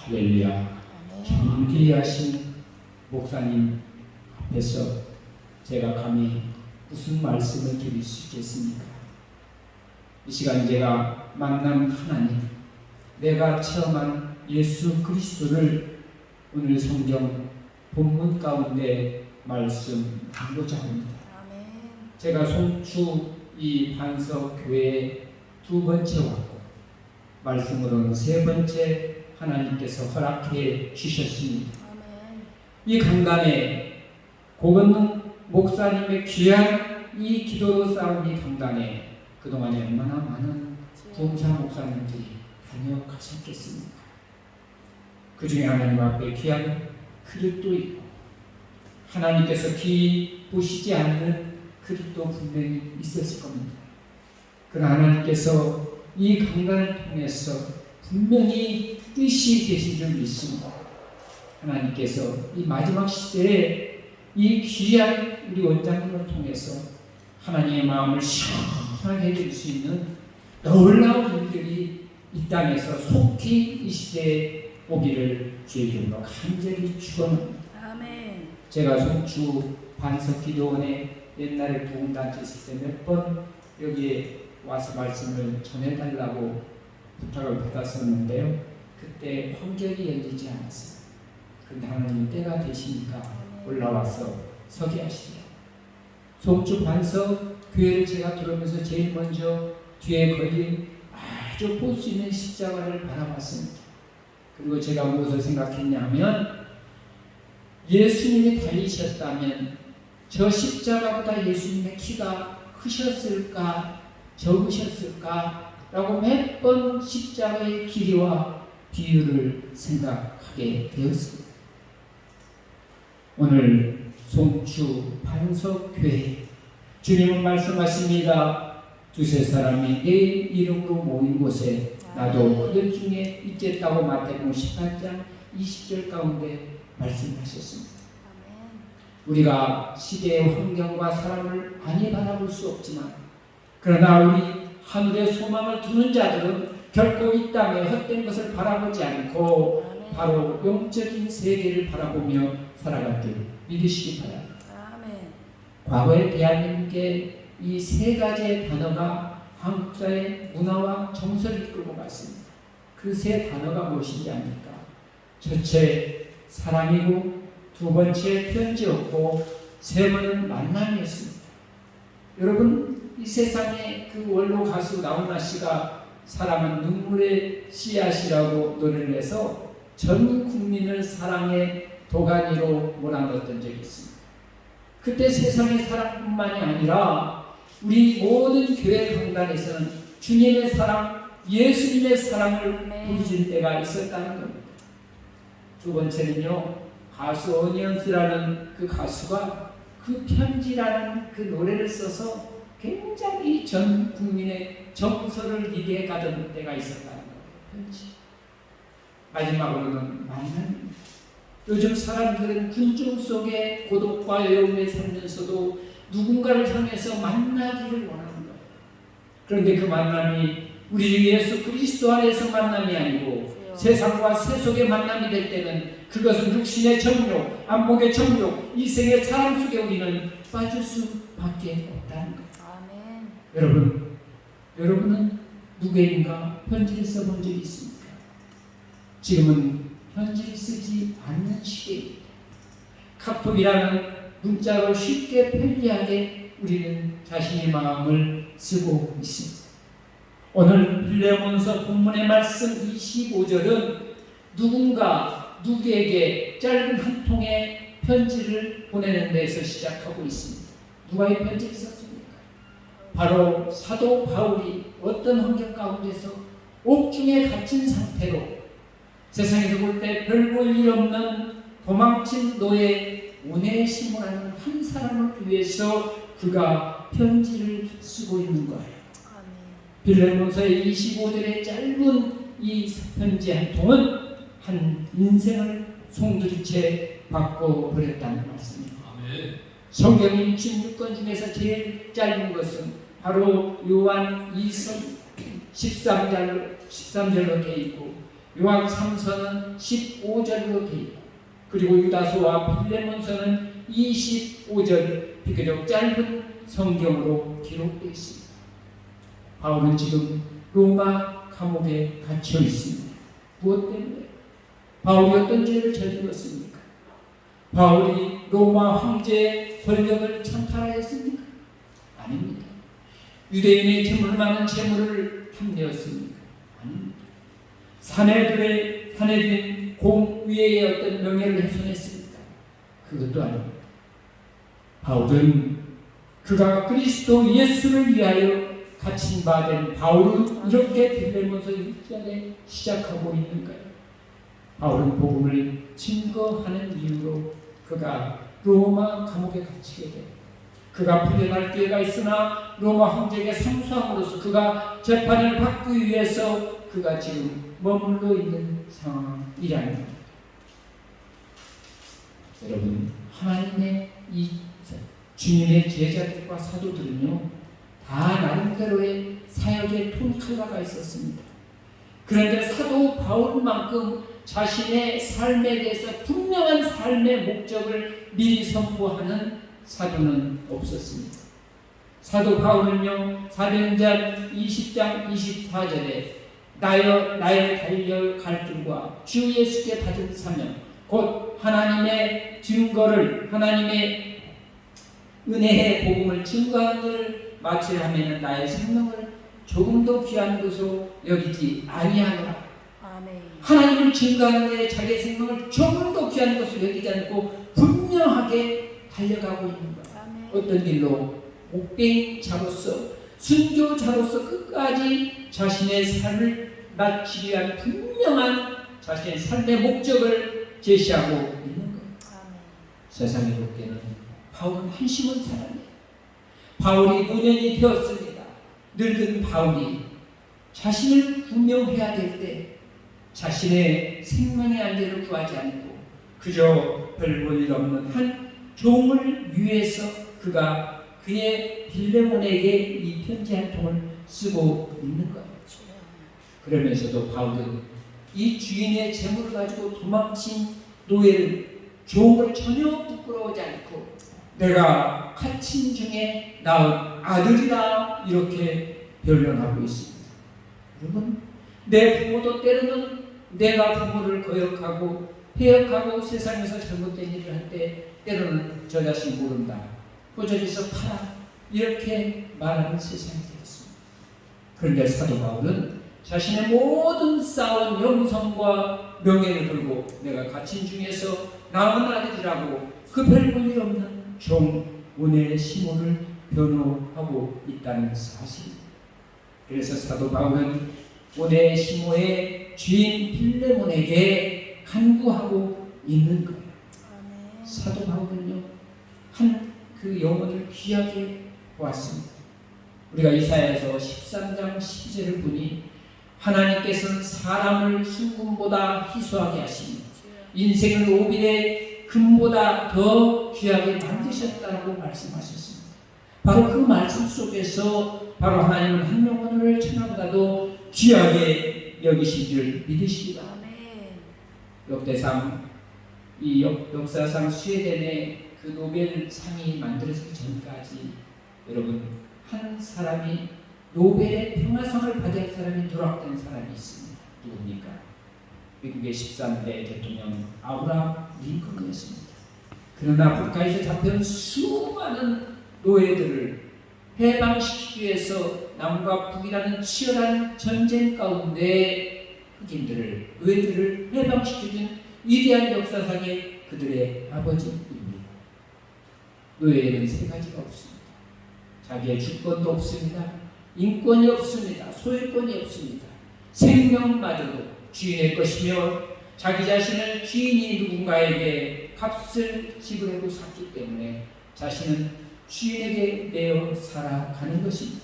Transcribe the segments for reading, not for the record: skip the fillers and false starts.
할렐루야. 존귀하신 목사님 앞에서 제가 감히 무슨 말씀을 드릴 수 있겠습니까? 이 시간 제가 만난 하나님, 내가 체험한 예수 그리스도를 오늘 성경 본문 가운데 말씀드리고자 합니다. 제가 송추 이 반석교회에 두 번째 왔고 말씀으로는 세 번째 하나님께서 허락해 주셨습니다. 이 강단에 고건능 목사님의 귀한 이 기도로 쌓은 이 강단에 그동안에 얼마나 많은 부흥사 목사님들이 다녀가셨겠습니까? 그 중에 하나님 앞에 귀한 그릇도 있고 하나님께서 귀 보시지 않는 그릇도 분명히 있었을 겁니다. 그러나 하나님께서 이 강단을 통해서 분명히 뜻이 계신 줄 믿습니다. 하나님께서 이 마지막 시대에 이 귀한 우리 원장님을 통해서 하나님의 마음을 시원하게 해줄 수 있는 놀라운 일들이 이 땅에서 속히 이 시대에 오기를 주의 이름으로 간절히 축원합니다. 아멘. 제가 송추 반석기도원에 옛날에 부흥단체 있을 때 몇 번 여기에 와서 말씀을 전해달라고 부탁을 받았었는데요. 그때 환경이 열리지 않았어요. 그런데 하나님 때가 되시니까 올라와서 서게 하시더라고요. 송추 반석 교회를 제가 들어오면서 제일 먼저 뒤에 걸린 아주 볼 수 있는 십자가를 바라봤습니다. 그리고 제가 무엇을 생각했냐면 예수님이 달리셨다면 저 십자가보다 예수님의 키가 크셨을까 적으셨을까 라고 몇 번 십자가의 길이와 비율을 생각하게 되었습니다. 오늘 송추 반석교회 주님은 말씀하십니다. 두세 사람이 내 이름으로 모인 곳에 나도 그들 중에 있겠다고 마태복음 18장 20절 가운데 말씀하셨습니다. 우리가 시대의 환경과 사람을 많이 바라볼 수 없지만 그러나 우리 하늘의 소망을 두는 자들은 결코 이 땅에 헛된 것을 바라보지 않고 바로 영적인 세계를 바라보며 살아가길 믿으시기 바랍니다. 과거의 대한민국의 이 세 가지의 단어가 한국사의 문화와 정서를 이끌고 갔습니다. 그 세 단어가 무엇인지 압니까? 첫째 사랑이고 두 번째 편지였고 세 번은 만남이었습니다. 여러분 이 세상에 그 원로 가수 나훈아 씨가 사랑은 눈물의 씨앗이라고 노래를 해서 전 국민을 사랑의 도가니로 몰아넣었던 적이 있습니다. 그때 세상의 사랑뿐만이 아니라 우리 모든 교회 강단에서는 주님의 사랑, 예수님의 사랑을 부르짖을 때가 있었다는 겁니다. 두 번째는요, 가수 어니언스라는 그 가수가 그 편지라는 그 노래를 써서 굉장히 전 국민의 정서를 리드해 가던 때가 있었다는 거예요. 편지. 마지막으로는 만남. 요즘 사람들은 군중 속에 고독과 외로움에 살면서도 누군가를 향해서 만나기를 원하는 거예요. 그런데 그 만남이 우리 예수 그리스도 안에서 만남이 아니고 세상과 세속의 만남이 될 때는 그것은 육신의 정욕, 안목의 정욕, 이생의 사랑 속에 우리는 빠질 수밖에 없다는 거예요. 아멘. 여러분은 누구에게인가 편지를 써본 적이 있습니까? 지금은 편지를 쓰지 않는 시대입니다. 카톡이라는 문자로 쉽게 편리하게 우리는 자신의 마음을 쓰고 있습니다. 오늘 빌레몬서 본문의 말씀 25절은 누구에게 짧은 한 통의 편지를 보내는 데서 시작하고 있습니다. 누가 이 편지를 썼습니까? 바로 사도 바울이 어떤 환경 가운데서 옥중에 갇힌 상태로 세상에서 볼 때 별 볼 일 없는 도망친 노예 오네시모라는 한 사람을 위해서 그가 편지를 쓰고 있는 거예요. 빌레몬서의 25절의 짧은 이 편지 한 통은 한 인생을 송두리째 바꿔버렸다는 말씀입니다. 성경 66권 중에서 제일 짧은 것은 바로 요한 2서 13절로 되어 있고 요한 3서는 15절로 되어 있고, 그리고 유다서와 빌레몬서는 25절 비교적 짧은 성경으로 기록되어 있습니다. 바울은 지금 로마 감옥에 갇혀 있습니다. 무엇 때문에? 바울이 어떤 죄를 저질렀습니까? 바울이 로마 황제의 권력을 찬탈하였습니까? 아닙니다. 유대인의 재물 많은 재물을 탐내었습니까? 아닙니다. 사내들인 공위의 어떤 명예를 훼손했습니까? 그것도 아닙니다. 바울은 그가 그리스도 예수를 위하여 갇힌 바 된 바울은 이렇게 빌레몬서 1장에 시작하고 있는가요? 바울은 복음을 증거하는 이유로 그가 로마 감옥에 갇히게 됩니다. 그가 풀려날 기회가 있으나 로마 황제에게 상소함으로써 그가 재판을 받기 위해서 그가 지금 머물러 있는 상황이라는 겁니다. 여러분, 하나님의 이 주님의 제자들과 사도들은요, 다 나름대로의 사역의 통칼라가 있었습니다. 그런데 사도 바울만큼 자신의 삶에 대해서 분명한 삶의 목적을 미리 선포하는 사도는 없었습니다. 사도 바울은요, 사도행전 20장 24절에 나의 달려갈 길과 주 예수께 받은 사명, 곧 하나님의 증거를, 하나님의 은혜의 복음을 증거하는 일을 마치려 하면 나의 생명을 조금도 귀한 것으로 여기지 아니하노라. 하나님을 증거하는 데 자기의 생명을 조금도 귀한 것으로 여기지 않고 분명하게 달려가고 있는 것. 어떤 일로? 목배자로서, 순교자로서 끝까지 자신의 삶을 마치기 위한 분명한 자신의 삶의 목적을 제시하고 있는 것. 세상에 볼게는 바울은 한심한 사람이에요. 바울이 노년이 되었습니다. 늙은 바울이 자신을 분명해야 될 때 자신의 생명의 안전을 구하지 않고 그저 별 볼 일 없는 한 종을 위해서 그가 그의 빌레몬에게 이 편지 한 통을 쓰고 있는 거예요. 그러면서도 바울은 이 주인의 재물을 가지고 도망친 노예를, 종을 전혀 부끄러워하지 않고 내가 갇힌 중에 낳은 아들이다, 이렇게 변론하고 있습니다. 여러분, 내 부모도 때로는 내가 부모를 거역하고 폐역하고 세상에서 잘못된 일을 할 때 때로는 저 자신 모른다, 호적에서 팔아, 이렇게 말하는 세상이 되었습니다. 그런데 사도 바울은 자신의 모든 쌓은 영성과 명예를 걸고 내가 갇힌 중에서 낳은 아들이라고 그 별 볼 일 없는 종 오네시모를 변호하고 있다는 사실입니다. 그래서 사도 바울은 오네시모의 주인 빌레몬에게 간구하고 있는 거예요. 사도 바울은요, 한 그 영혼을 귀하게 보았습니다. 우리가 이사야서 13장 12절을 보니 하나님께서는 사람을 순금보다 희소하게 하시니 인생을 오빌의 금보다 더 귀하게 만드셨다고 말씀하셨습니다. 바로 그 말씀 속에서 바로 하나님은 한 영혼을 천하보다도 귀하게 여기신 줄 믿으시기 바랍니다. 역대상, 이 역사상 스웨덴의 그 노벨상이 만들어지기 전까지 여러분, 한 사람이 노벨의 평화상을 받을 사람이 누락된 사람이 있습니다. 누굽니까? 미국의 13대 대통령 아브라함 링컨이었습니다. 그러나 아프리카에서 잡혀온 수많은 노예들을 해방시키기 위해서 남과 북이라는 치열한 전쟁 가운데 흑인들을, 노예들을 해방시켜준 위대한 역사상의 그들의 아버지입니다. 노예에는 세 가지가 없습니다. 자기의 주권도 없습니다. 인권이 없습니다. 소유권이 없습니다. 생명마저도 주인의 것이며 자기 자신을 주인이 누군가에게 값을 지불하고 샀기 때문에 자신은 주인에게 내어 살아가는 것입니다.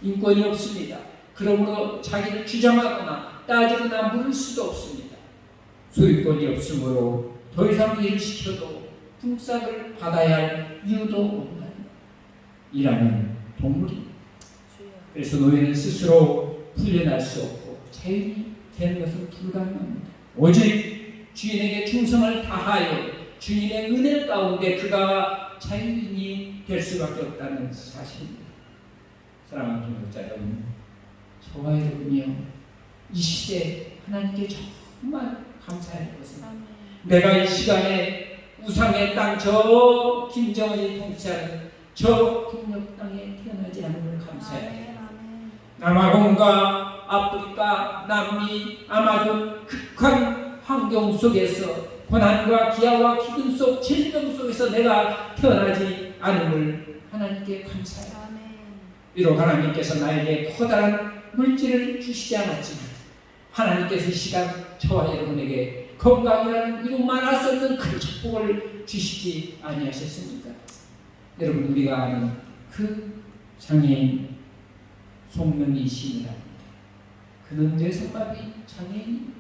인권이 없습니다. 그러므로 자기를 주장하거나 따지거나 물을 수도 없습니다. 소유권이 없으므로 더 이상 일을 시켜도 품삯을 받아야 할 이유도 없는 일하는 동물입니다. 그래서 노예는 스스로 풀려날 수 없고 자유히 되는 것은 불가능합니다. 오직 주인에게 충성을 다하여 주인의 은혜 가운데 그가 자유인이 될 수밖에 없다는 사실입니다. 사랑하는 동역자 여러분, 저와 여러분이요, 이 시대 하나님께 정말 감사할 것은 내가 이 시간에 우상의 땅 저 김정은이 통치하는 저 북녘 땅에 태어나지 않음을 감사해요. 남아공과 아프리카, 남미, 아마존 극한 환경 속에서 고난과 기아와 기근 속 질병 속에서 내가 태어나지 않음을 하나님께 감사해요. 비록 하나님께서 나에게 커다란 물질을 주시지 않았지만 하나님께서 이 시간 저와 여러분에게 건강이라는 이루 말할 수 없는 큰 축복을 주시지 아니하셨습니까? 여러분, 우리가 아는 그 장애인 송명희 시인이랍니다. 그는 뇌성마비 장애인입니다.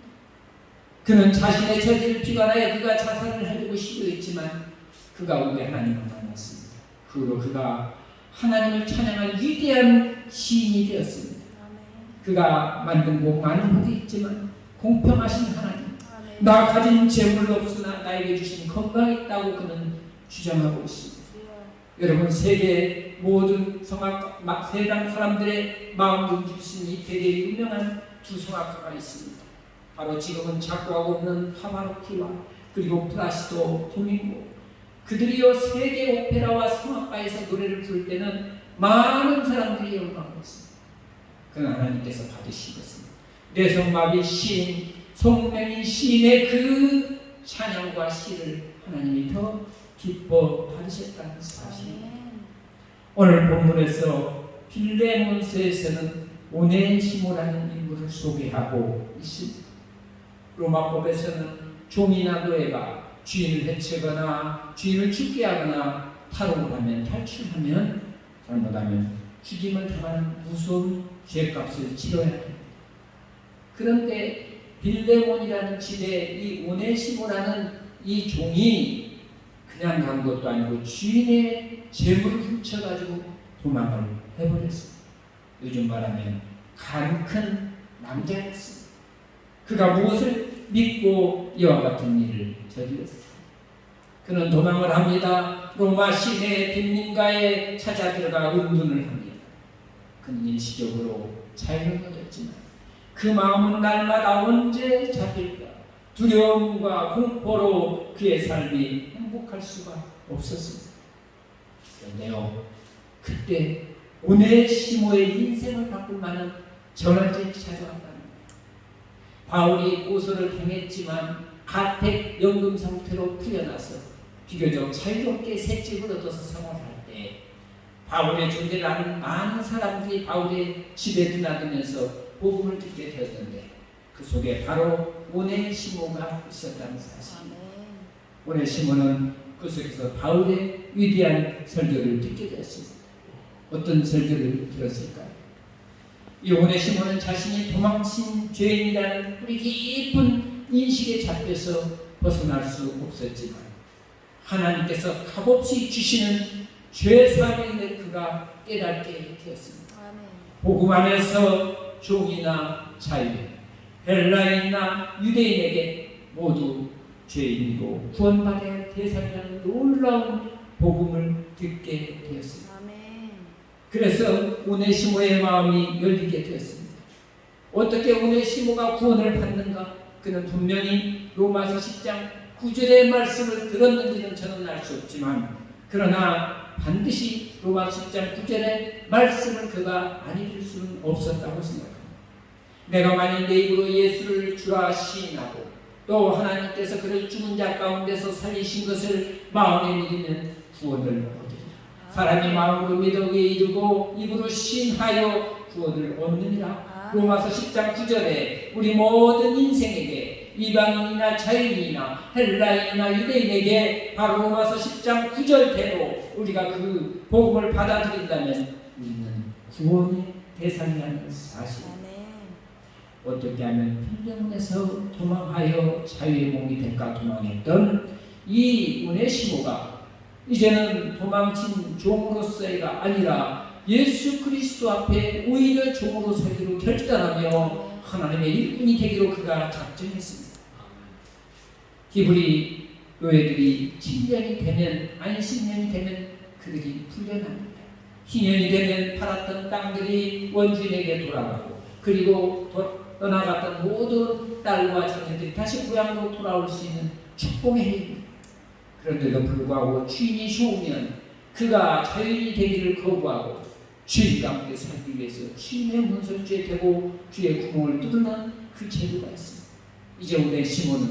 그는 자신의 처지를 비관하여 그가 자살을 하려고 시도했지만 그 가운데 하나님을 만났습니다. 그로 그가 하나님을 찬양한 위대한 시인이 되었습니다. 그가 만든 곡 많은 곡이 있지만 공평하신 하나님, 나 가진 재물 없으나 나에게 주신 건강이 있다고 그는 주장하고 있습니다. 여러분, 세계 모든 성악 세상 사람들의 마음을 움직일 수 있는 이 되게 유명한 두 성악가가 있습니다. 바로 지금은 작곡하고 있는 파바로티와 그리고 플라시도 도밍고. 그들이요, 세계 오페라와 성악가에서 노래를 부를 때는 많은 사람들이 열광하고 있습니다. 그러나 하나님께서 받으신 것은 뇌성마비 시인 송명희 시인의 그 찬양과 시를 하나님이 더 기뻐 받으셨다는 사실입니다. 오늘 본문에서 빌레몬서에서는 오네시모라는 인물을 소개하고 있습니다. 로마법에서는 종이나 노예가 주인을 해치거나 주인을 죽게 하거나 탈옥을 하면, 탈출하면, 잘못하면 죽임을 당하는 무서운 죄값을 치러야 합니다. 그런데 빌레몬이라는 집에 이 오네시모라는 이 종이 그냥 간 것도 아니고 주인의 재물을 훔쳐가지고 도망을 해버렸습니다. 요즘 말하면 간 큰 남자였습니다. 그가 무엇을 믿고 이와 같은 일을 저질렀습니다. 그는 도망을 합니다. 로마 시내 빈민가에 찾아 들어가 은둔을 합니다. 그는 일시적으로 자유를 얻었지만 그 마음은 날마다 언제 잡힐까 두려움과 공포로 그의 삶이 행복할 수가 없었습니다. 그런데요, 그때 오네시모의 인생을 바꿀 만한 전환점이 찾아왔다는 거예요. 바울이 고소를 당했지만 가택 연금 상태로 풀려나서 비교적 자유롭게 새 집을 얻어서 생활할 때 바울의 존재를 아는 많은 사람들이 바울의 집에 드나들면서 복음을 듣게 되었는데 그 속에 바로 오네시모가 있었다는 사실입니다. 오네시모는 그 속에서 바울의 위대한 설교를 듣게 되었습니다. 어떤 설교를 들었을까요? 이 오네시모는 자신이 도망친 죄인이라는 우리 깊은 인식에 잡혀서 벗어날 수 없었지만 하나님께서 값없이 주시는 죄사함을 그가 깨닫게 되었습니다. 복음 안에서 종이나 자유, 헬라인이나 유대인에게 모두 죄인이고 구원받아야 할 대상이라는 놀라운 복음을 듣게 되었습니다. 그래서 오네시모의 마음이 열리게 되었습니다. 어떻게 오네시모가 구원을 받는가? 그는 분명히 로마서 10장 9절의 말씀을 들었는지는 저는 알 수 없지만 그러나 반드시 로마서 10장 9절의 말씀을 그가 안 읽을 수는 없었다고 생각합니다. 내가 만일 내 입으로 예수를 주라 시인하고 또 하나님께서 그를 죽은 자 가운데서 살리신 것을 마음에 믿으면 구원을 얻으리라. 사람이 마음으로 믿어 의에 이르고 입으로 시인하여 구원을 얻느니라. 로마서 10장 9절에 우리 모든 인생에게 이방인이나 자유인이나 헬라인이나 유대인에게 바로 로마서 10장 9절대로 우리가 그 복음을 받아들인다면 우리는 구원의 대상이라는 사실. 어떻게 하면 빌레몬에서 도망하여 자유의 몸이 될까 도망했던 이 오네시모가 이제는 도망친 종으로서가 아니라 예수 그리스도 앞에 오히려 종으로 서기로 결단하며 하나님의 일꾼이 되기로 그가 작정했습니다. 히브리 노예들이 7년이 되면, 안식년이 되면 그들이 풀려납니다. 희년이 되면 팔았던 땅들이 원주인에게 돌아가고, 그리고 떠나갔던 모든 딸과 자녀들이 다시 고향으로 돌아올 수 있는 축복의 해입니다. 그런데도 불구하고 주인이 좋으면 그가 자유인이 되기를 거부하고 주인 가운데 살기 위해서 주인의 문설주에 대고 주의 구멍을 뚫는 그 제도가 있습니다. 이제 오네시모는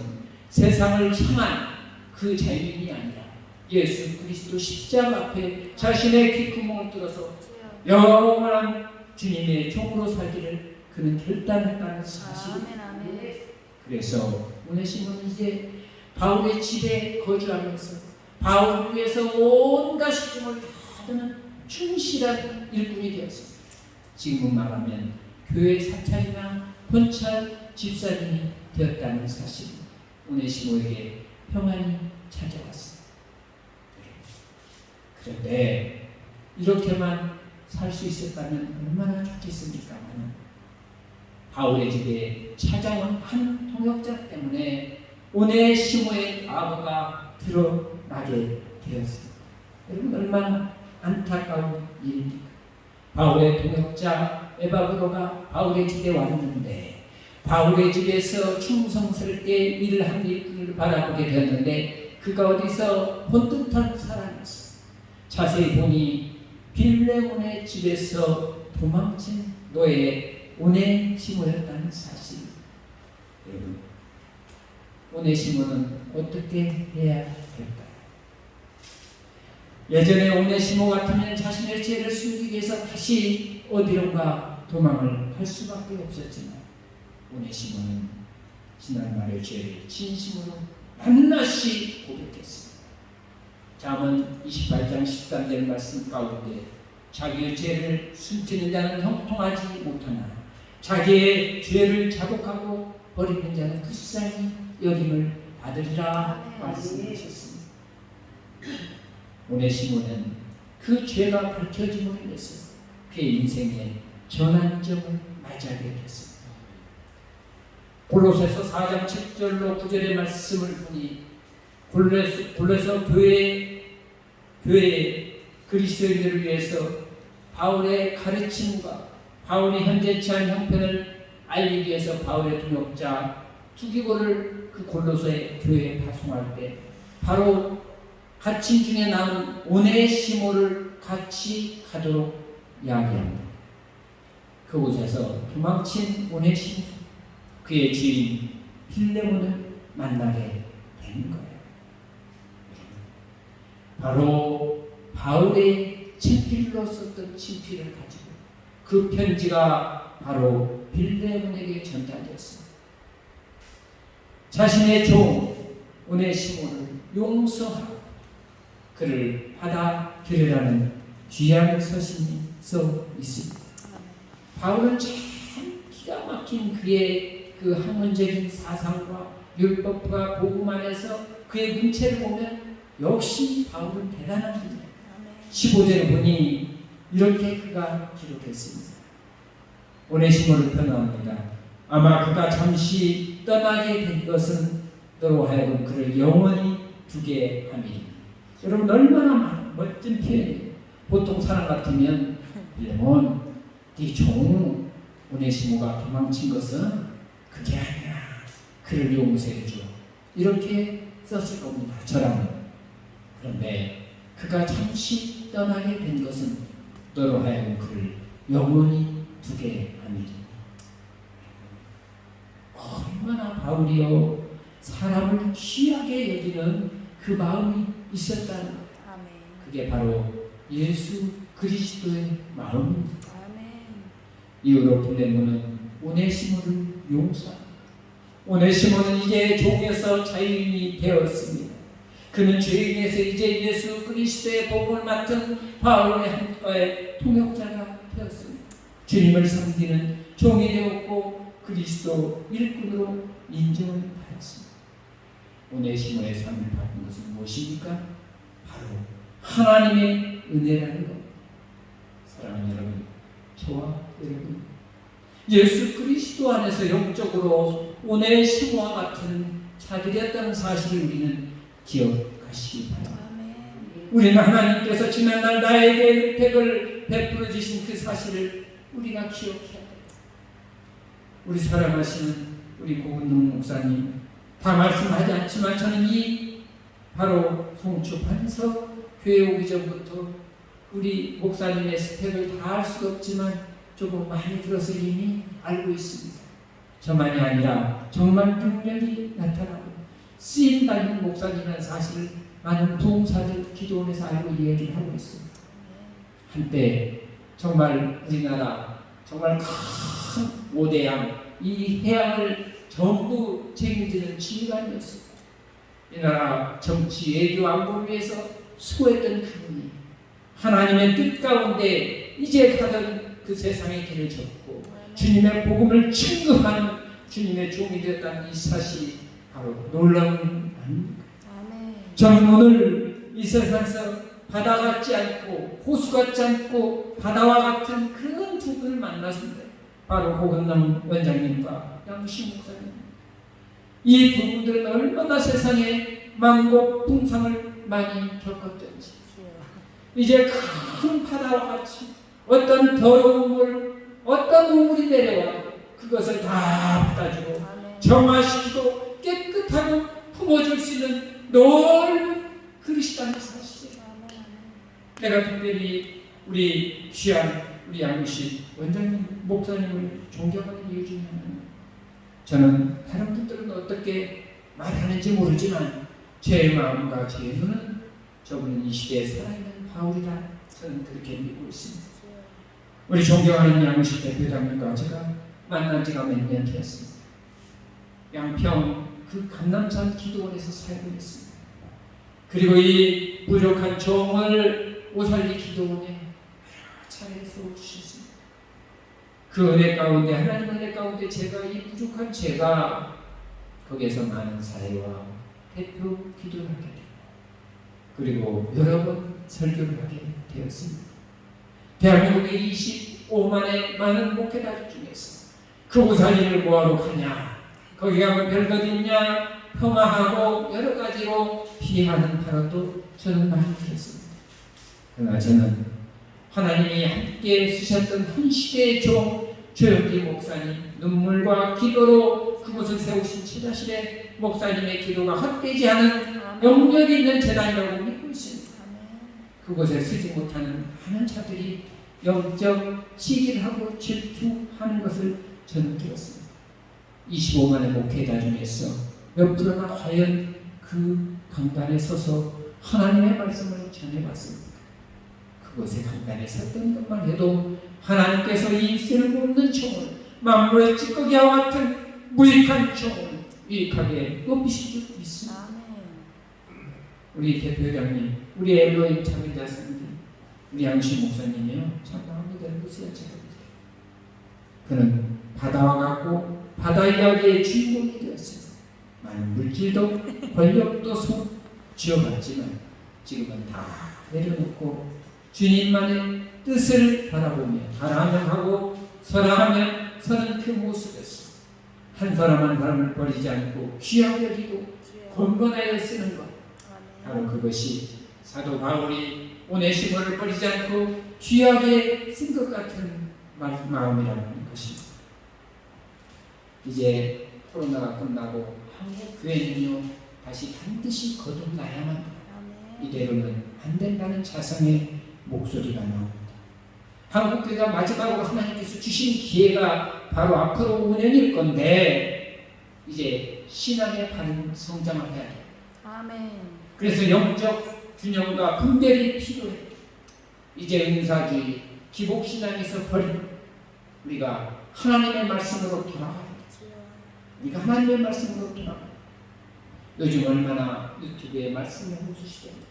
세상을 향한 그 자유인이 아니라 예수 그리스도 십자가 앞에 자신의 귓구멍을 뚫어서 영원한 주님의 종으로 살기를 그는 결단했다는 사실입니다. 그래서 오네시모는 이제 바울의 집에 거주하면서 바울을 위해서 온갖 시중을 다하는 충실한 일꾼이 되었습니다. 지금은 말하면 교회 사찰이나 본찰 집사님이 되었다는 사실입니다. 오네시모에게 평안이 찾아왔습니다. 그런데 이렇게만 살 수 있었다면 얼마나 좋겠습니까? 바울의 집에 찾아온 한 통역자 때문에 오네시모의 과거가 드러나게 되었습니다. 여러분 얼마나 안타까운 일입니까? 바울의 통역자 에바브로가 바울의 집에 왔는데 바울의 집에서 충성스럽게 일을 한 일을 바라보게 되었는데 그가 어디서 본뜻한 사람이었어요. 자세히 보니 빌레몬의 집에서 도망친 노예 오네시모였다는 사실. 여러분 오네시모는 어떻게 해야 될까요? 예전에 오네시모 같으면 자신의 죄를 숨기기 위해서 다시 어디론가 도망을 할 수밖에 없었지만 오네시모는 지난 말의 죄를 진심으로 낱낱이 고백했습니다. 잠언 28장 13절 말씀 가운데 자기의 죄를 숨기는 자는 형통하지 못하나 자기의 죄를 자복하고 버리는 자는 불쌍히 여김을 받으리라 말씀하셨습니다. 오네시모는 그 죄가 밝혀짐으로 인해서 그의 인생의 전환점을 맞이하게 됐습니다. 골로새서 4장 7절로 9절의 말씀을 보니 골로새 교회 그리스도인들을 위해서 바울의 가르침과 바울이 현재 처한 형편을 알리기 위해서 바울의 동역자 투기고를 그 골로새 교회에 파송할 때 바로 갇힌 중에 남은 오네시모를 같이 가도록 이야기합니다. 그곳에서 도망친 오네시모 그의 주인 빌레몬을 만나게 된 거예요. 바로 바울의 친필로 썼던 친필을 가지고 그 편지가 바로 빌레몬에게 전달되었습니다. 자신의 종 오네시모를 용서하고 그를 받아들이라는 귀한 서신이 써 있습니다. 바울은 참 기가 막힌 그의 그 학문적인 사상과 율법과 복음 안에서 그의 문체를 보면 역시 바울은 대단한 분이에요. 15절에 보니 이렇게 그가 기록했습니다. 오네시모를 편호합니다. 아마 그가 잠시 떠나게 된 것은 너로 하여금 그를 영원히 두게 함이니. 여러분 얼마나 멋진 표현이에요. 보통 사람 같으면 빌레몬, 네 종 오네시모가 도망친 것은 그게 아니야. 그를 용서해줘. 이렇게 썼을 겁니다. 저라면. 그런데 그가 잠시 떠나게 된 것은 너로 하여금 그를 영원히 두게 함이니. 얼마나 바울이요 사람을 귀하게 여기는 그 마음이 있었다는 거예요. 그게 바로 예수 그리스도의 마음입니다. 이후로 빌레몬은 오네시모를 용서합니다. 오네시모는 이제 종에서 자유인이 되었습니다. 그는 죄인에서 이제 예수 그리스도의 복음을 맡은 바울의 한가의 통역자가 되었습니다. 주님을 섬기는 종이 되었고 그리스도 일꾼으로 인정을 받았습니다. 오네시모의 삶을 바꾼 것은 무엇입니까? 바로 하나님의 은혜라는 것. 사랑하는 여러분, 저와 여러분, 예수 그리스도 안에서 영적으로 오네시모와 같은 자들이었다는 사실을 우리는 기억하시기 바랍니다. 우리는 하나님께서 지난날 나에게 혜택을 베풀어 주신 그 사실을 우리가 기억해야 됩니다. 우리 사랑하시는 우리 고은동 목사님, 다 말씀하지 않지만 저는 이 바로 송추 반석 교회 오기 전부터 우리 목사님의 스펙을 다 알 수가 없지만 조금 많이 들어서 이미 알고 있습니다. 저만이 아니라 정말 능력이 나타나고 쓰임받는 목사님이라는 사실을 많은 부흥사들 기도원에서 알고 이야기를 하고 있습니다. 한때 정말 우리나라 정말 큰 모대양 이 해양을 전부 책임지는 지휘관이었습니다. 이 나라 정치, 외교, 안보를 위해서 수고했던 그분이 하나님의 뜻 가운데 이제 가던 그 세상의 길을 졌고 주님의 복음을 증거하는 주님의 종이 되었다는 이 사실이 바로 놀라운 아닙니까? 저는 오늘 이 세상에서 바다 같지 않고 호수 같지 않고 바다와 같은 그런 두 분을 만났습니다. 바로 고건남 원장님과 양신 목사님. 이 두 분들은 얼마나 세상에 만국 풍상을 많이 겪었던지 이제 큰 바다와 같이 어떤 더러움을 어떤 우물이 내려와 그것을 다 받아주고 정화시키고 깨끗하고 품어줄 수 있는 넓은 그릇이라는 사실이에요. 내가 특별히 우리 귀한 우리 양신 원장님 목사님을 존경하는 이유 중에 하나는 저는 다른 분들은 어떻게 말하는지 모르지만 제 마음과 제 눈은 저분은 이 시대에 살아있는 바울이다. 저는 그렇게 믿고 있습니다. 우리 존경하는 양식 대표장님과 제가 만난 지가 몇 년 되었습니다. 양평 그 감남산 기도원에서 살고 있습니다. 그리고 이 부족한 종을 오살리 기도원에 차례 세워주셨습니다. 그 은혜 가운데 하나님 은혜 가운데 제가 이 부족한 제가 거기에서 많은 사회와 대표 기도를 하게 되고 그리고 여러 번 설교를 하게 되었습니다. 대한민국의 25만의 많은 목회자들 중에서 그 오살리를 뭐하러 가냐 거기 가면 별것 있냐 폄하하고 여러 가지로 비하하는 발언도 저는 많이 들었습니다. 그러나 저는 하나님이 함께 쓰셨던 한 시대의 종 조영기 목사님 눈물과 기도로 그곳을 세우신 제자실의 목사님의 기도가 헛되지 않은 영역이 있는 재단이라고 믿고 있습니다. 그곳에 쓰지 못하는 많은 자들이 영적 시기하고 질투하는 것을 저는 들었습니다. 25만의 목회자 중에서 몇 프로나 과연 그 강단에 서서 하나님의 말씀을 전해봤습니까? 그곳에 강단에 섰던 것만 해도 하나님께서 이 쓸모없는 총을 만물의 찌꺼기와 같은 무익한 총을 유익하게 높이실 줄 믿습니다. 우리 대표장님, 우리 엘로임 참여자님들, 우리 양신 목사님이요 참 마음이 넓으세요. 제가 보세요. 그는 바다와 같고 바다 이야기의 주인공이 되었습니다. 많은 물질도 권력도 쥐어봤지만 지금은 다 내려놓고 주님만의 뜻을 바라보며 사랑하고 선하며 서는 그 모습에서 한 사람 한 사람을 버리지 않고 귀하게 여기고 권권하여 쓰는 것 바로 그것이 사도 바울이 오네시모를 버리지 않고 귀하게 쓴 것 같은 마음이라는 것입니다. 이제 코로나가 끝나고 한국 교회는요 다시 반드시 거듭나야만 합니다. 이대로는 안 된다는 자성의 목소리가 나옵니다. 한국교회가 마지막으로 하나님께서 주신 기회가 바로 앞으로 5년일 건데 이제 신앙의 바른 성장을 해야 돼요. 아멘. 그래서 영적 균형과 분별이 필요해요. 이제 은사주의, 기복신앙에서 버리고 우리가 하나님의 말씀으로 돌아가야 돼요. 우리가 하나님의 말씀으로 돌아가야 돼요. 요즘 얼마나 유튜브에 말씀을 해주시됩니까?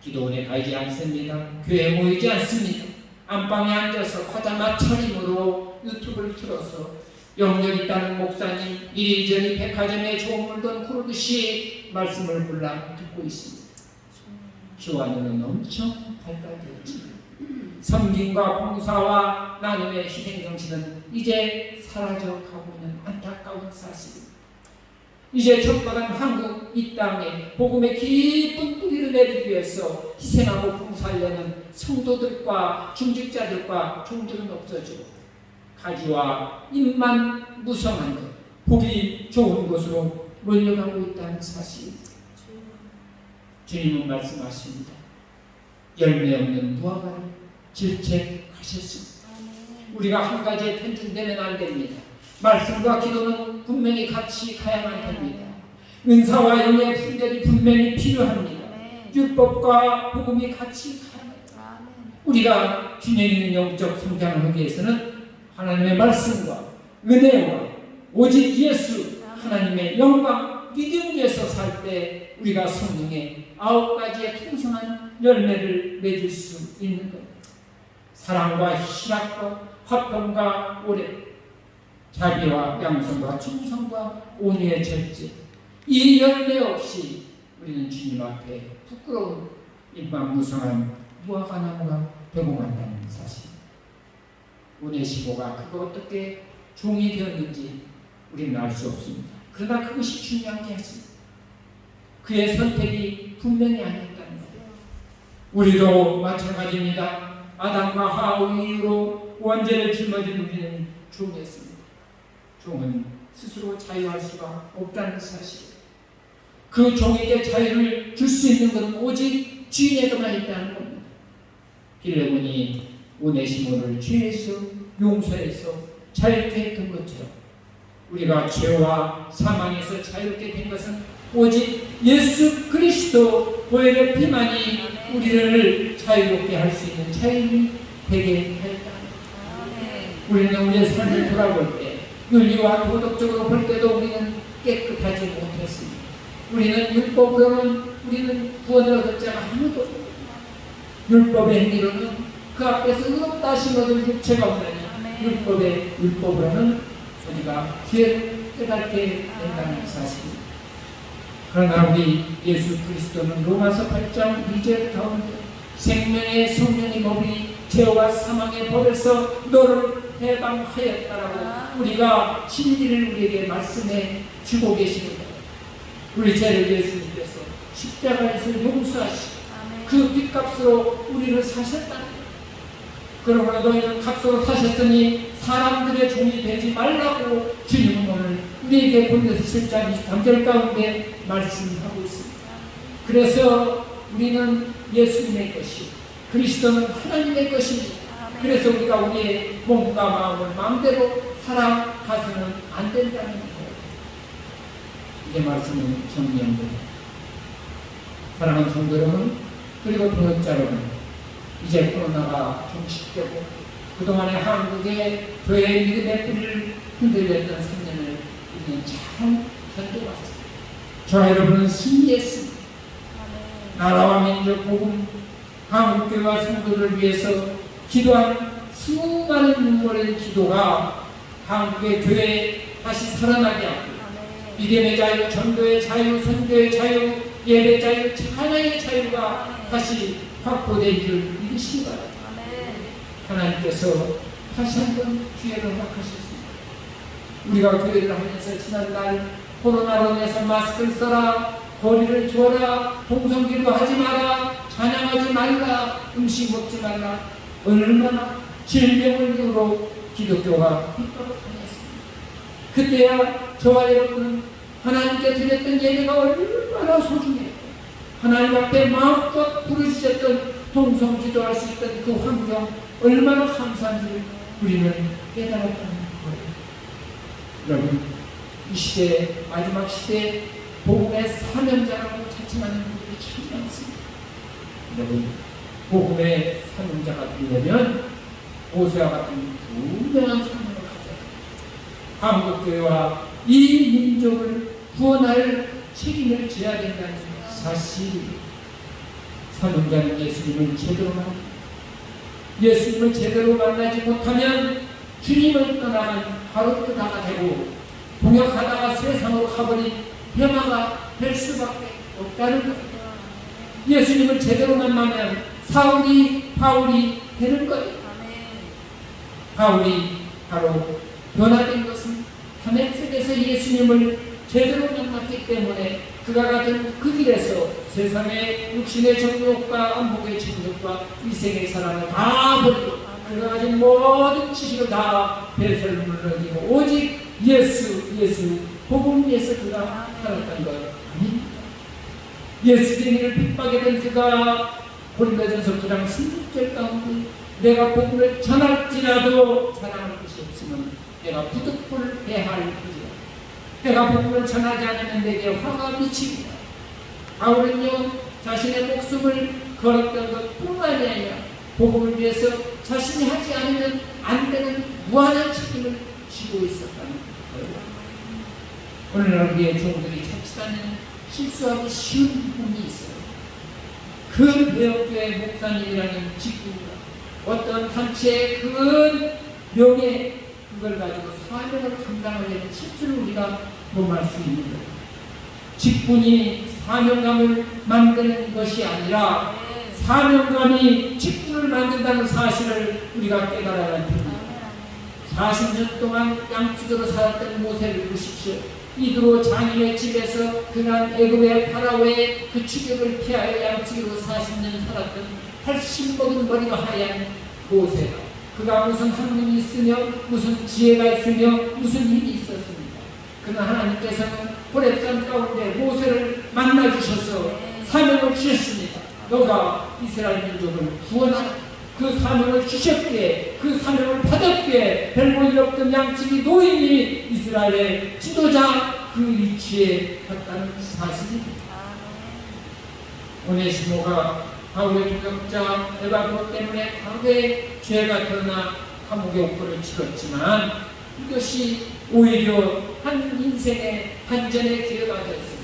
기도원에 가지 않습니다. 교회에 모이지 않습니다. 안방에 앉아서 파자마 차림으로 유튜브를 틀어서 영역 있다는 목사님 이리저리 백화점에 좋은 물건 고르듯이 말씀을 골라 듣고 있습니다. 귀와 눈은 엄청 밝아졌지. 섬김과 봉사와 나눔의 희생정신은 이제 사라져가고 있는 안타까운 사실입니다. 이제 적박한 한국 이 땅에 복음의 깊은 뿌리를 내리기 위해서 희생하고 봉사하려는 성도들과 중직자들과 종들은 없어지고 가지와 잎만 무성한 것, 보기 좋은 곳으로 몰려가고 있다는 사실입니다. 주님은 말씀하십니다. 열매 없는 무화과를 질책하셨습니다. 우리가 한 가지에 편중되면 안 됩니다. 말씀과 기도는 분명히 같이 가야만 합니다. 은사와 영의 분별이 분명히 필요합니다. 율법과 복음이 같이 가야 합니다. 우리가 균형 있는 영적 성장을 하기 위해서는 하나님의 말씀과 은혜와 오직 예수 하나님의 영광 믿음 위에서 살 때 우리가 성령의 9가지의 풍성한 열매를 맺을 수 있는 겁니다. 사랑과 희락과 화평과 오래, 자비와 양성과 충성과 온유의 절제, 이 열매 없이 우리는 주님 앞에 부끄러운 일반 무성한 무화과 나무가 되고만다는 사실. 오네시모가 그거 어떻게 종이 되었는지 우리는 알 수 없습니다. 그러나 그것이 중요한 게 아닙니다. 그의 선택이 분명히 아니었다는 거예요. 우리도 마찬가지입니다. 아담과 하와 이후로 원죄를 짊어진 우리는 종이었습니다. 종은 스스로 자유할 수가 없다는 사실. 그 종에게 자유를 줄 수 있는 것은 오직 주인에게만 있다는 겁니다. 빌레몬이 오네시모를 죄에서 용서해서 자유케 했던 것처럼 우리가 죄와 사망에서 자유케 된 것은 오직 예수 그리스도 보혈의 피만이 우리를 자유롭게 할 수 있는 자유인이 되게 하였다. 우리는 우리의 삶을 돌아볼 때 윤리와 도덕적으로 볼 때도 우리는 깨끗하지 못했습니다. 우리는 율법으로는 우리는 구원을 얻을 자가 아무도 없습니다. 율법의 행위로는 그 앞에서 의롭다 하신 것을 육체가 없나니 율법으로는 우리가 기회를 깨닫게 된다는 사실입니다. 그러나 우리 예수 그리스도는 로마서 8장 2절 가운데 생명의 성령이 너희 죄와 사망의 법에서 너를 해방하였다라고 우리가 진리를 우리에게 말씀해 주고 계시는 거예요. 우리 죄를 예수님께서 십자가에서 용서하시고 그 빚값으로 우리를 사셨다는 거예요. 그러므로 너희는 값으로 사셨으니 사람들의 종이 되지 말라고 주님은 오늘 우리에게 본데서 7장 23절 가운데 말씀하고 있습니다. 그래서 우리는 예수님의 것이 그리스도는 하나님의 것입니다. 그래서 우리가 우리의 몸과 마음을 마음대로 살아가서는 안 된다는 거예요. 이제 말씀은 정리합니다. 사랑하는 성도 여러분, 그리고 동역자 여러분, 이제 코로나가 종식되고 그동안에 한국의 교회의 믿음의 뿌리를 흔들렸던 3년을 우리는 잘 견뎌왔습니다. 저와 여러분은 승리했습니다. 나라와 민족 복음, 한국교회와 성도를 위해서 기도한 수많은 눈물의 기도가 한국의 교회에 다시 살아나게 하고 믿음의 자유, 전도의 자유, 선교의 자유, 예배 자유, 찬양의 자유가 다시 확보되기를 믿으시기 바랍니다. 하나님께서 다시 한번 기회를 허락하셨습니다. 우리가 교회를 하면서 지난날 코로나로 인해서 마스크를 써라, 거리를 두어라, 동성기도 하지 마라, 찬양하지 말라, 음식 먹지 말라, 얼마나 질병을 이유로 기독교가 핍박을 당했습니다. 그때야 저와 여러분은 하나님께 드렸던 예배가 얼마나 소중해요. 하나님 앞에 마음껏 부르짖었던 동성기도할 수 있던 그 환경 얼마나 감사한지 우리는 깨달았다는 거예요. 여러분, 이 시대, 마지막 시대에 복음의 사명자라고 자칭하는 분들이 참 많습니다. 여러분, 복음의 사명자가 되려면 오세와 같은 분명한 사명을 가져야 한국교회와 이 민족을 구원할 책임을 져야 된다는 사실. 사명자는 예수님을 제대로 만납니다. 예수님을 제대로 만나지 못하면 주님을 떠나는 바로 끄다가 되고 동역하다가 세상으로 가버린 폐마가 될 수밖에 없다는 것입니다. 예수님을 제대로 만나면 사울이 바울이 되는 거예요. 바울이 바로 변화된 것은 다메섹에서 예수님을 제대로 만났기 때문에 그가 가던 그 길에서 세상의 육신의 정욕과 안목의 정욕과 이생의 사랑을 다 버리고 그가 가진 모든 지식을 다 배설을 물러지고 오직 예수 복음 위에서 그가 살았던 것 아닙니까? 예수님을 핍박했던 그가 고린도전서 9장 16절 가운데 내가 복음을 전할지라도 자랑할 것이 없으면 내가 부득불 배할지라. 내가 복음을 전하지 않으면 내게 화가 미칩니다. 바울은요 자신의 목숨을 걸었던 것뿐만이 아니라 복음을 위해서 자신이 하지 않으면 안 되는 무한한 책임을 지고 있었다는 거예요. 오늘날 우리의 종들이 자칫하는 실수하기 쉬운 부분이 있어요. 큰 배역교회 목사님이라는 직분과 어떤 단체의 큰 명예 그걸 가지고 사명을 감당하려는 실수를 우리가 범할 수 있는 거예요. 직분이 사명감을 만드는 것이 아니라 사명감이 직분을 만든다는 사실을 우리가 깨달아야 합니다. 40년 동안 양치기로 살았던 모세를 보십시오. 이드로 장인의 집에서 그날 애굽의 파라오의 그 추격을 피하여 양치기로 40년 살았던 80 먹은 머리가 하얀 모세가 그가 무슨 학문이 있으며 무슨 지혜가 있으며 무슨 힘이 있었습니다. 그러나 하나님께서는 호렙산 가운데 모세를 만나주셔서 사명을 주셨습니다. 너가 이스라엘 민족을 구원하라. 그 사명을 주셨기에 그 사명을 받았기에 별볼일 없던 양치기 노인이 이스라엘의 지도자 그 위치에 갔다는 사실입니다. 오네시모가 바울의 동역자 에바브로 때문에 과거에 죄가 드러나 감옥의 옥고를 치렀지만 이것이 오히려 한 인생의 반전의 기회가 되었습니다.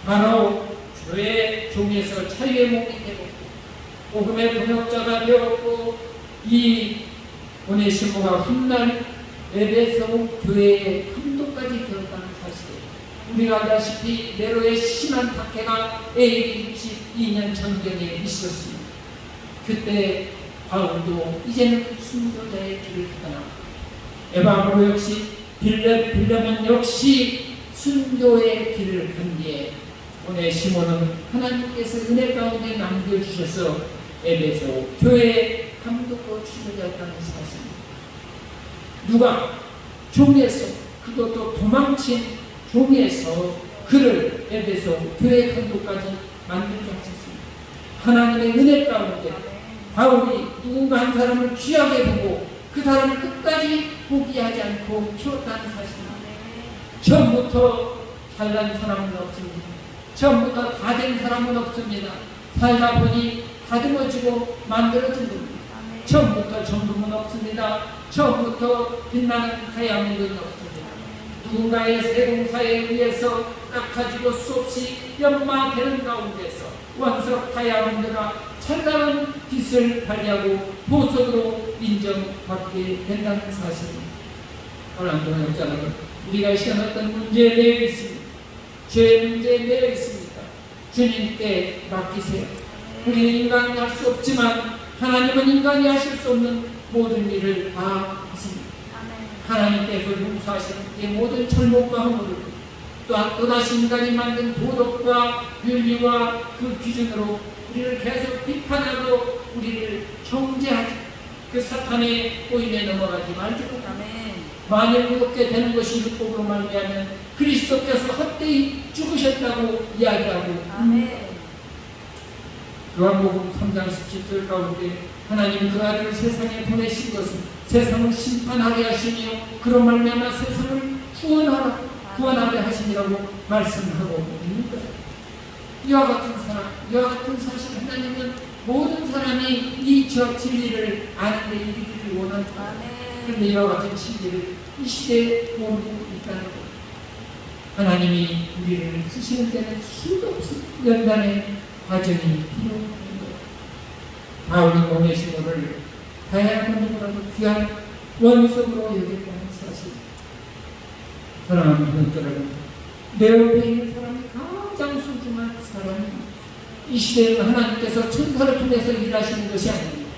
바로 죄의 종에서 자유의 몸이 되고 복음의 동역자가 되었고 이 오네시모가 훗날 에베소 교회의 감독까지 되었다는 사실이에요. 우리가 알다시피 네로의 심한 박해가 AD 62년 전경에 있었습니다. 그때 바울도 이제는 순교자의 길을 떠나 에바브로 역시 빌레몬 역시 순교의 길을 간 뒤에 오네시모는 하나님께서 은혜 가운데 남겨주셔서 에베소 교회의 감독과 추천자였다는 사실입니다. 누가 종에서 그것도 도망친 종에서 그를 에베소 교회 감독까지 만들게 하셨습니다. 하나님의 은혜 가운데 바울이 누군가 한 사람을 귀하게 보고 그 사람을 끝까지 포기하지 않고 키웠다는 사실입니다. 처음부터 잘난 사람은 없습니다. 처음부터 다 된 사람은 없습니다. 살다 보니 다듬어지고 만들어진 겁니다. 처음부터 정금은 없습니다. 처음부터 빛나는 다이아몬드는 없습니다. 누군가의 세공사에 의해서 깎아지고 수없이 연마되는 가운데서 원석 다이아몬드가 찬란한 빛을 발휘하고 보석으로 인정받게 된다는 사실입니다. 하나님 여러분, 우리가 이 시간 어떤 문제에 매여 있습니다. 죄의 문제에 매여 있습니다. 주님께 맡기세요. 우리는 인간이 할 수 없지만 하나님은 인간이 하실 수 없는 모든 일을 다 하십니다. 하나님께서 용서하시는 이 모든 철목과 허물을 또다시 인간이 만든 도덕과 윤리와 그 기준으로 우리를 계속 비판하고 우리를 정죄하지 그 사탄의 꼬임에 넘어가지 말고 만일 그렇게 되는 것이 율법으로 말미암으면 그리스도께서 헛되이 죽으셨다고 이야기하고 요한복음 3장 17절 가운데 하나님 그 아들을 세상에 보내신 것은 세상을 심판하게 하시며 그런 말미암아 세상을 구원하게 하시니라고 말씀하고 있는 거예요. 이와 같은 사람, 이와 같은 사실 하나님은 모든 사람이 이 진리를 아는데 이르기를 원한다. 그런데 이와 같은 진리를 이 시대에 모르고 있다는 것. 하나님이 우리를 쓰시는 때는 수도 없이 연단의 과정이 필요한 거예요. 바울이 오네시모를 다양한 분들보다도 귀한 원석으로 여겼다는 사실. 사랑하는 분들 여러분, 내 옆에 있는 사람이 가장 소중한 사람입니다. 이 시대에는 하나님께서 천사를 통해서 일하시는 것이 아닙니다.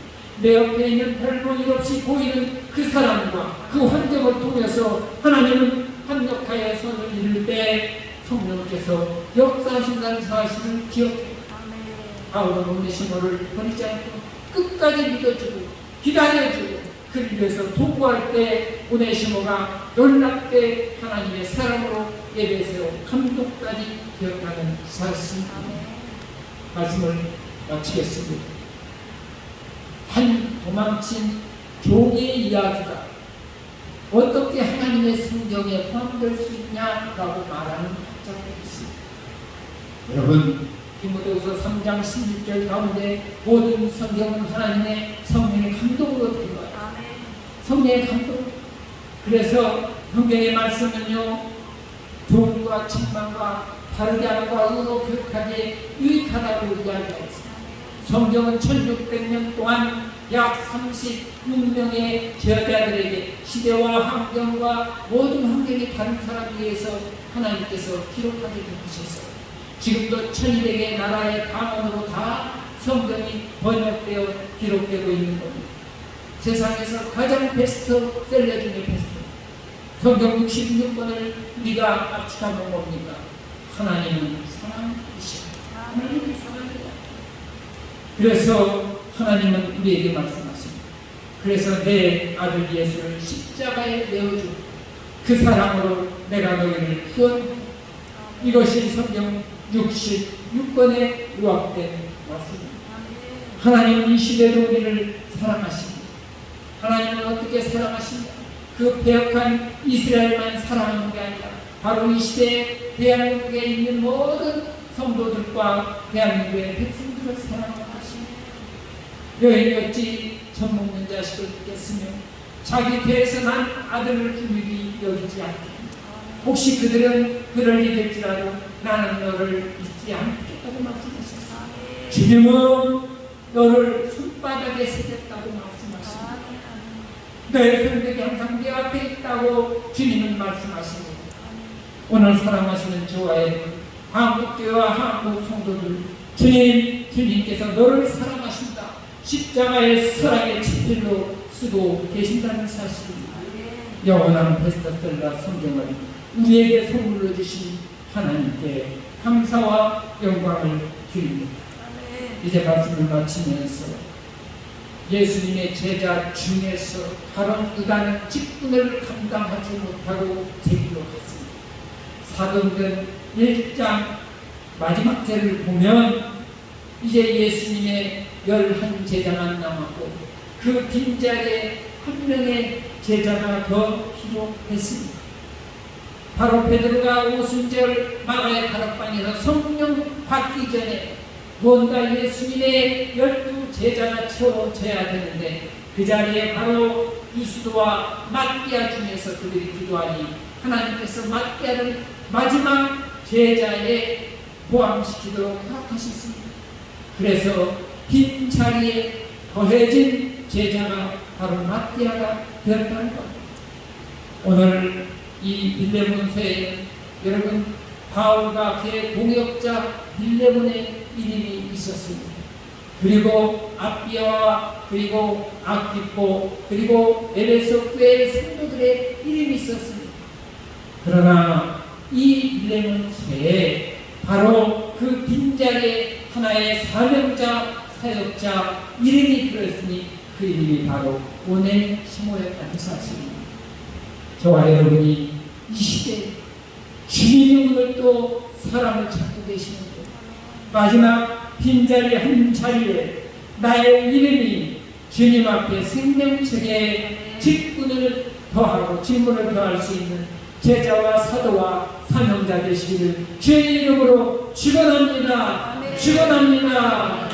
내 옆에 있는 별볼 일 없이 보이는 그 사람과 그 환경을 통해서 하나님은 합력하여 선을 이룰 때 성령께서 역사하신다는 사실을 기억해. 바울은 오네시모를 버리지 않고 끝까지 믿어주고 기다려주고 그를 위해서 도구할 때 오네시모가 놀랍게 하나님의 사랑으로 예배에서 감동까지 기억하는 사실입니다. 말씀을 마치겠습니다. 한 도망친 종의 이야기가 어떻게 하나님의 성경에 포함될 수 있냐라고 말하는 학자들이 있습니다. 여러분, 디모데후서 3장 16절 가운데 모든 성경은 하나님의 성령의 감동으로 된 거예요. 성령의 감동. 그래서 성경의 말씀은요, 도움과 책망과 바르게 함과 의로 교육하기에 유익하다고 이야기하고 있습니다. 성경은 1600년 동안 약 36명의 제자들에게 시대와 환경과 모든 환경이 다른 사람에 의해서 하나님께서 기록하게 되셨어요. 지금도 1200의 나라의 방언으로 다 성경이 번역되어 기록되고 있는 겁니다. 세상에서 가장 베스트셀러 중에 베스트. 성경 66권을 우리가 압축하면 뭡니까? 하나님은 사랑이시다. 하나님은 사랑이다. 그래서 하나님은 우리에게 말씀하십니다. 그래서 내 아들 예수를 십자가에 내어주고 그 사랑으로 내가 너희를 구원한다. 이것이 성경 66권에 요약된 말씀입니다. 하나님은 이 시대도 우리를 사랑하십니다. 하나님은 어떻게 사랑하십니까? 그 배역한 이스라엘만 사랑하는 게 아니라 바로 이 시대에 대한민국에 있는 모든 성도들과 대한민국의 백성들을 사랑하는 것입니다. 여인이 어찌 젖 먹는 자식을 믿겠으며 자기 배에서 난 아들을 기울이 여기지 않겠느냐. 혹시 그들은 그를 믿을지라도 나는 너를 믿지 않겠다고 말씀하셨습니다. 주님은 너를 손바닥에 새겼다고 말씀하십니다. 너의 손들이 항상 내 앞에 있다고 주님은 말씀하십니다. 오늘 사랑하시는 저와 여러분, 한국교회와 한국 성도들, 주님께서 너를 사랑하신다. 십자가의 사랑의 친필로 쓰고 계신다는 사실입니다. 영원한 베스트셀러 성경을 우리에게 선물로 주신 하나님께 감사와 영광을 드립니다. 이제 말씀을 마치면서 예수님의 제자 중에서 다른 의가는 직분을 감당하지 못하고 제기로 갔습니다. 사도행전 1장 마지막 절을 보면 이제 예수님의 11 제자만 남았고 그 빈자리에 한 명의 제자가 더 필요했습니다. 바로 베드로가 오순절 마가의 다락방에서 성령 받기 전에 뭔가 예수님의 12 제자가 채워져야 되는데 그 자리에 바로 유수도와 마띠아 중에서 그들이 기도하니 하나님께서 마띠아를 마지막 제자에 포함시키도록 허락하셨습니다. 그래서 빈 자리에 더해진 제자가 바로 마띠아가 되었다는 겁니다. 오늘 이 빌레몬서에는 여러분 바울과 그의 동역자 빌레몬의 이름이 있었습니다. 그리고 아비아와 그리고 아키포 그리고 에베소 교회의 성도들의 이름이 있었습니다. 그러나 이 빌레몬서에 바로 그 빈자리에 하나의 사명자 사역자 이름이 들었으니 그 이름이 바로 오네시모였다는 사실입니다. 저와 여러분이 이 시대에 주님이 오늘 또 사람을 찾고 계시는데 마지막 빈자리 한 자리에 나의 이름이 주님 앞에 생명책에 직분을 더하고 직분을 더할 수 있는 제자와 사도와 사명자 되시기를 주의 이름으로 축원합니다. 축원합니다.